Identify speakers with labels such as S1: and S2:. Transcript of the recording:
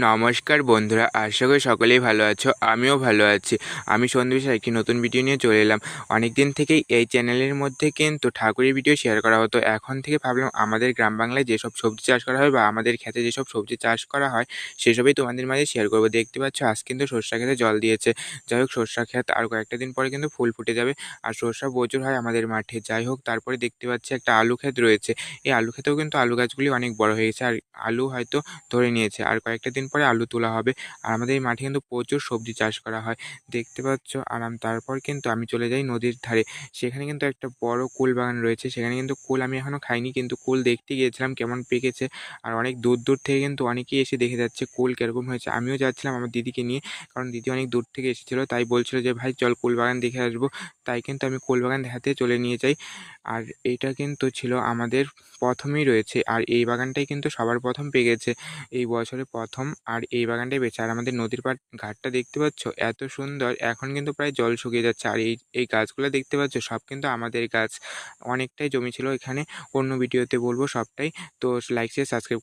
S1: নমস্কার বন্ধুরা, আশা করি সকলেই ভালো আছো। আমিও ভালো আছি। আমি সন্দীপ একটি নতুন ভিডিও নিয়ে চলে এলাম। অনেক দিন থেকেই এই চ্যানেলের মধ্যে কিন্তু ঠাকুরের ভিডিও শেয়ার করা হতো। এখন থেকে ভাবলাম আমাদের গ্রাম বাংলায় যেসব সবজি চাষ করা হয় বা আমাদের ক্ষেতে যেসব সবজি চাষ করা হয় সেসবই তোমাদের মাঝে শেয়ার করবো। দেখতে পাচ্ছ আজ কিন্তু সরষা ক্ষেতে জল দিয়েছে। যাই হোক, সরষা ক্ষেত আর কয়েকটা দিন পরে কিন্তু ফুল ফুটে যাবে আর সরষা প্রচুর হয় আমাদের মাঠে। যাই হোক, তারপরে দেখতে পাচ্ছি একটা আলু ক্ষেত রয়েছে। এই আলু ক্ষেতেও কিন্তু আলু গাছগুলি অনেক বড় হয়ে গেছে আর আলু হয়তো ধরে নিয়েছে। আর কয়েকটা দিন পরে আলু তোলা হবে। আর আমাদের এই মাঠে কিন্তু প্রচুর সবজি চাষ করা হয়, দেখতে পাচ্ছ। আর তারপর কিন্তু আমি চলে যাই নদীর ধারে। সেখানে কিন্তু একটা বড় কুল বাগান রয়েছে। সেখানে কিন্তু কুল আমি এখনও খাইনি, কিন্তু কুল দেখতে গিয়েছিলাম কেমন পেকেছে। আর অনেক দূর দূর থেকে কিন্তু অনেকেই এসে দেখে যাচ্ছে কুল কীরকম হয়েছে। আমিও যাচ্ছিলাম আমার দিদিকে নিয়ে, কারণ দিদি অনেক দূর থেকে এসেছিলো, তাই বলছিল যে ভাই চল কুল বাগান দেখে আসবো। তাই কিন্তু আমি কুল বাগান দেখাতে চলে নিয়ে যাই। আর এইটা কিন্তু ছিল আমাদের প্রথমেই রয়েছে। আর এই বাগানটাই কিন্তু সবার প্রথম পেকেছে এই বছরে প্রথম। আর এই বাগানটাই বেঁচে। আর আমাদের নদীর ঘাটটা দেখতে পাচ্ছ এত সুন্দর, এখন কিন্তু প্রায় জল শুকিয়ে যাচ্ছে। আর এই এই গাছগুলো দেখতে পাচ্ছ সব কিন্তু আমাদের গাছ। অনেকটাই জমি ছিল এখানে, অন্য ভিডিওতে বলবো সবটাই। তো লাইক শেয়ার সাবস্ক্রাইব